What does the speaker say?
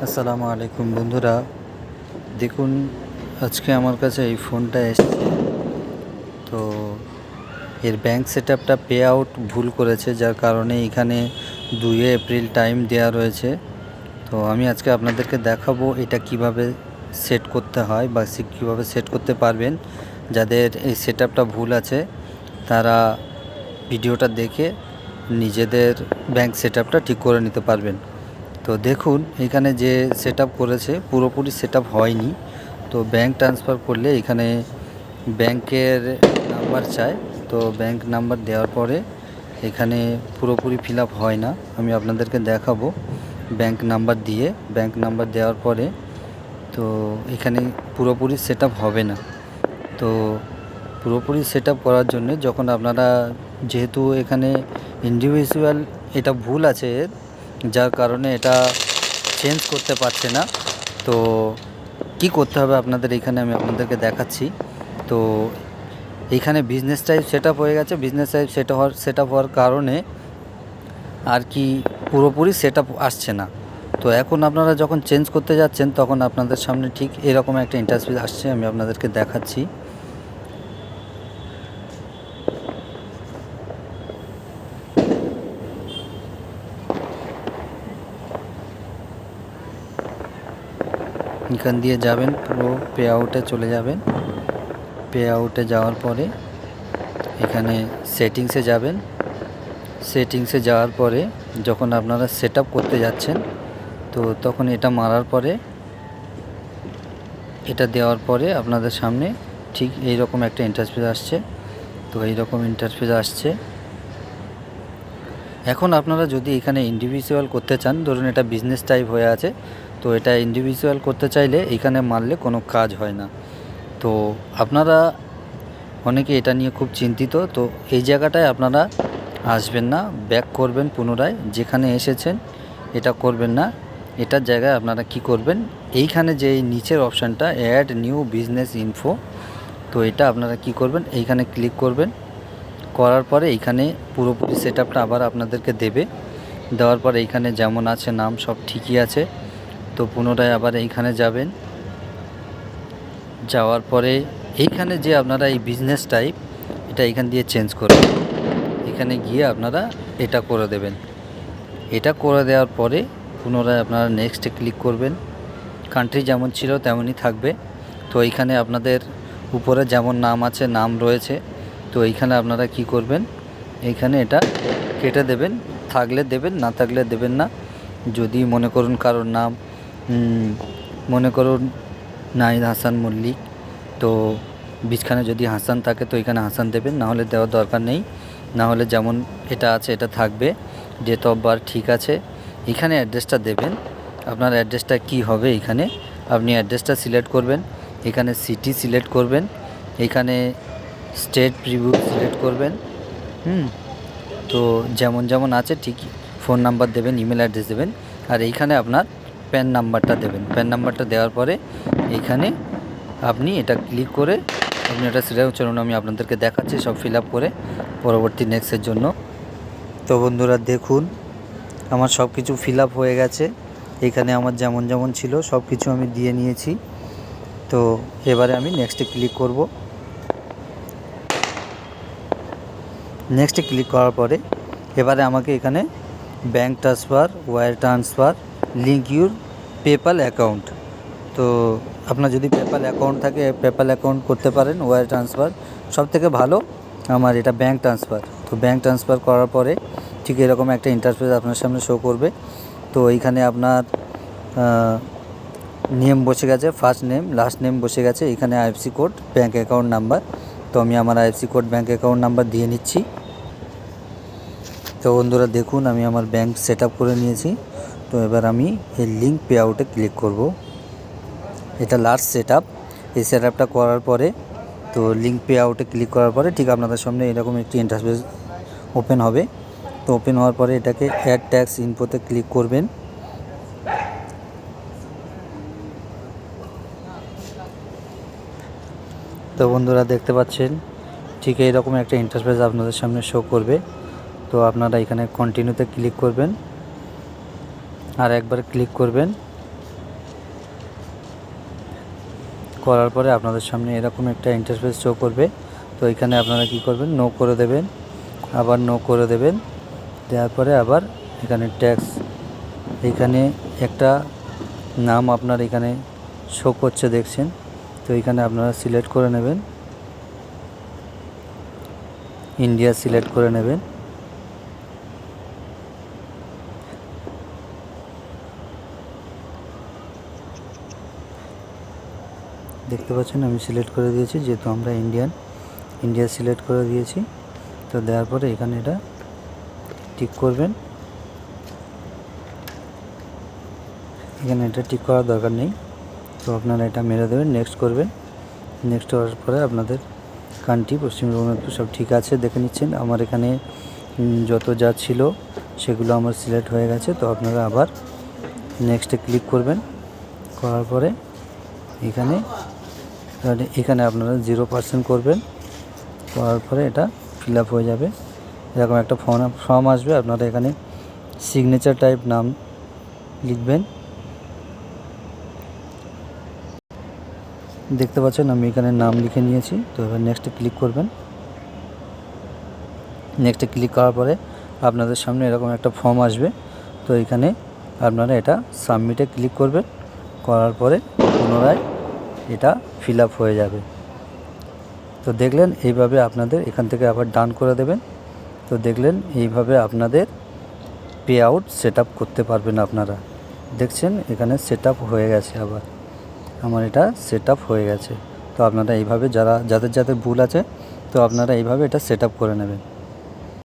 আসসালামু আলাইকুম বন্ধুরা, দেখুন আজকে আমার কাছে এই ফোনটা এসেছে। তো এর ব্যাংক সেটআপটা পে আউট ভুল করেছে, যার কারণে এখানে 2 এপ্রিল টাইম দেওয়া রয়েছে। তো আমি আজকে আপনাদেরকে দেখাবো এটা কিভাবে সেট করতে হয় বা কীভাবে সেট করতে পারবেন। যাদের এই সেটআপটা ভুল আছে তারা ভিডিওটা দেখে নিজেদের ব্যাংক সেটআপটা ঠিক করে নিতে পারবেন। তো দেখুন এখানে যে সেটআপ করেছে পুরোপুরি সেটআপ হয়নি। তো ব্যাংক ট্রান্সফার করলে এখানে ব্যাংকের নাম্বার চায়। তো ব্যাংক নাম্বার দেওয়ার পরে এখানে পুরোপুরি ফিল আপ হয় না। আমি আপনাদেরকে দেখাবো ব্যাংক নাম্বার দিয়ে। ব্যাংক নাম্বার দেওয়ার পরে তো এখানে পুরোপুরি সেটআপ হবে না। তো পুরোপুরি সেটআপ করার জন্য যখন আপনারা, যেহেতু এখানে ইন্ডিভিজুয়াল এটা ভুল আছে এর, যার কারণে এটা চেঞ্জ করতে পারছে না। তো কি করতে হবে আপনাদের এখানে আমি আপনাদেরকে দেখাচ্ছি। তো এইখানে বিজনেস টাইপ সেটআপ হয়ে গেছে। বিজনেস টাইপ সেটআপ হওয়ার কারণে আর কি পুরোপুরি সেটআপ আসছে না। তো এখন আপনারা যখন চেঞ্জ করতে যাচ্ছেন তখন আপনাদের সামনে ঠিক এরকম একটা ইন্টারফেস আসছে। আমি আপনাদেরকে দেখাচ্ছি। এখান দিয়ে যাবেন, পুরো পে আউটে চলে যাবেন। পে আউটে যাওয়ার পরে এখানে সেটিংসে যাবেন। সেটিংসে যাওয়ার পরে যখন আপনারা সেটআপ করতে যাচ্ছেন তো তখন এটা মারার পরে, এটা দেওয়ার পরে আপনাদের সামনে ঠিক এই রকম একটা ইন্টারফেস আসছে। তো এই রকম ইন্টারফেস আসছে। এখন আপনারা যদি এখানে ইন্ডিভিজুয়াল করতে চান, ধরুন এটা বিজনেস টাইপ হয়ে আছে, তো এটা ইন্ডিভিজুয়াল করতে চাইলে এখানে মারলে কোনো কাজ হয় না। তো আপনারা অনেকে এটা নিয়ে খুব চিন্তিত। তো এই জায়গাটায় আপনারা আসবেন না, ব্যাক করবেন পুনরায়, যেখানে এসেছেন এটা করবেন না। এটার জায়গায় আপনারা কি করবেন, এইখানে যে এই নিচের অপশানটা অ্যাড নিউ বিজনেস ইনফো, তো এটা আপনারা কি করবেন, এইখানে ক্লিক করবেন। করার পরে এইখানে পুরোপুরি সেটআপটা আবার আপনাদেরকে দেবে। দেওয়ার পরে এইখানে যেমন আছে নাম সব ঠিকই আছে। তো পুনরায় আবার এইখানে যাবেন। যাওয়ার পরে এইখানে যে আপনারা এই বিজনেস টাইপ এটা এখান দিয়ে চেঞ্জ করবেন। এখানে গিয়ে আপনারা এটা করে দেবেন। এটা করে দেওয়ার পরে পুনরায় আপনারা নেক্সটে ক্লিক করবেন। কান্ট্রি যেমন ছিল তেমনই থাকবে। তো এইখানে আপনাদের উপরে যেমন নাম আছে, নাম রয়েছে। তো এইখানে আপনারা কি করবেন, এইখানে এটা কেটে দেবেন। থাকলে দেবেন, না থাকলে দেবেন না। যদি মনে করুন কারোর নাম, মনে করুন নাহিদ হাসান মল্লিক, তো বিছখানে যদি হাসান থাকে তো এখানে হাসান দেবেন, না হলে দেওয়ার দরকার নেই। না হলে যেমন এটা আছে এটা থাকবে। ডেট অফ বার্থ ঠিক আছে। এখানে অ্যাড্রেসটা দেবেন। আপনার অ্যাড্রেসটা কি হবে, এখানে আপনি অ্যাড্রেসটা সিলেক্ট করবেন। এখানে সিটি সিলেক্ট করবেন। এখানে স্টেট প্রিভিউ সিলেক্ট করবেন। তো যেমন যেমন আছে ঠিক ফোন নাম্বার দেবেন, ইমেল অ্যাড্রেস দেবেন। আর এইখানে আপনার প্যান নাম্বারটা দেবেন। প্যান নাম্বারটা দেওয়ার পরে এইখানে আপনি এটা ক্লিক করে আপনি এটা সিলেক্ট, চলুন আমি আপনাদেরকে দেখাচ্ছি সব ফিল আপ করে পরবর্তী নেক্সটের জন্য। তো বন্ধুরা দেখুন আমার সব কিছু ফিল আপ হয়ে গেছে। এখানে আমার যেমন যেমন ছিল সব কিছু আমি দিয়ে নিয়েছি। তো এবারে আমি নেক্সটে ক্লিক করব। নেক্সটে ক্লিক করার পরে এবারে আমাকে এখানে bank transfer, wire transfer, link your PayPal account. তো আপনার যদি পেপ্যাল অ্যাকাউন্ট থাকে পেপ্যাল অ্যাকাউন্ট করতে পারেন। ওয়্যার ট্রান্সফার সবথেকে ভালো আমার এটা ব্যাঙ্ক ট্রান্সফার। তো ব্যাঙ্ক ট্রান্সফার করার পরে ঠিক এরকম একটা ইন্টারফেস আপনার সামনে শো করবে। তো এইখানে আপনার নেম বসে গেছে, ফার্স্ট নেম লাস্ট নেম বসে গেছে। এখানে IFC code, bank account number. তো আমি আমার IFC code, bank account number দিয়ে নিচ্ছি। তো বন্ধুরা দেখুন আমি আমার ব্যাঙ্ক সেট আপ করে নিয়েছি। তো এবার আমি এই লিঙ্ক পে আউটে ক্লিক করব। এটা লাস্ট সেট আপ। এই সেট আপটা করার পরে তো লিঙ্ক পে আউটে ক্লিক করার পরে ঠিক আপনাদের সামনে এরকম একটি ইন্টারফেস ওপেন হবে। তো ওপেন হওয়ার পরে এটাকে অ্যাড ট্যাক্স ইনফোতে ক্লিক করবেন। তো বন্ধুরা দেখতে পাচ্ছেন ঠিক এইরকম একটা ইন্টারফেস আপনাদের সামনে শো করবে। তো আপনারা এখানে কন্টিনিউতে ক্লিক করবেন, আর একবার ক্লিক করবেন। করার পরে আপনাদের সামনে এরকম একটা ইন্টারফেস শো করবে। তো এখানে আপনারা কি করবেন, নো করে দেবেন, আবার নো করে দেবেন। দেওয়ার পরে আবার এখানে ট্যাক্স, এখানে একটা নাম আপনার এখানে শো করছে দেখছেন। তো এখানে আপনারা সিলেক্ট করে নেবেন, ইন্ডিয়া সিলেক্ট করে নেবেন। দেখতে পাচ্ছেন আমি সিলেক্ট করে দিয়েছি, যেহেতু আমরা ইন্ডিয়া সিলেক্ট করে দিয়েছি। তো দেওয়ার পরে এখানে এটা টিক করবেন। এখানে এটা টিক করার দরকার নেই, তো আপনারা এটা মেরে দেবেন, নেক্সট করবেন। নেক্সট হওয়ার পরে আপনাদের কান্ট্রি পশ্চিমবঙ্গ সব ঠিক আছে দেখে নিচ্ছেন। আমার এখানে যত যা ছিল সেগুলো আমার সিলেক্ট হয়ে গেছে। তো আপনারা আবার নেক্সটে ক্লিক করবেন। করার পরে এখানে আপনারা 0% করবেন। করার পরে এটা ফিল আপ হয়ে যাবে। এরকম একটা ফর্ম আসবে, আপনারা এখানে সিগনেচার টাইপ নাম লিখবেন। দেখতে পাচ্ছেন আমি এখানে নাম লিখে নিয়েছি। তো এবার নেক্সটে ক্লিক করবেন। নেক্সটে ক্লিক করার পরে আপনাদের সামনে এরকম একটা ফর্ম আসবে। তো এখানে আপনারা এটা সাবমিটে ক্লিক করবেন। করার পরে পুনরায় এটা ফিল আপ হয়ে যাবে। তো দেখলেন এইভাবে আপনাদের এখান থেকে আবার ডান করে দেবেন। তো দেখলেন এইভাবে আপনাদের পে আউট সেট আপ করতে পারবেন আপনারা। দেখছেন এখানে সেট আপ হয়ে গেছে, আবার আমার এটা সেট আপ হয়ে গেছে। তো আপনারা এইভাবে যাদের ভুল আছে, তো আপনারা এইভাবে এটা সেট আপ করে নেবেন।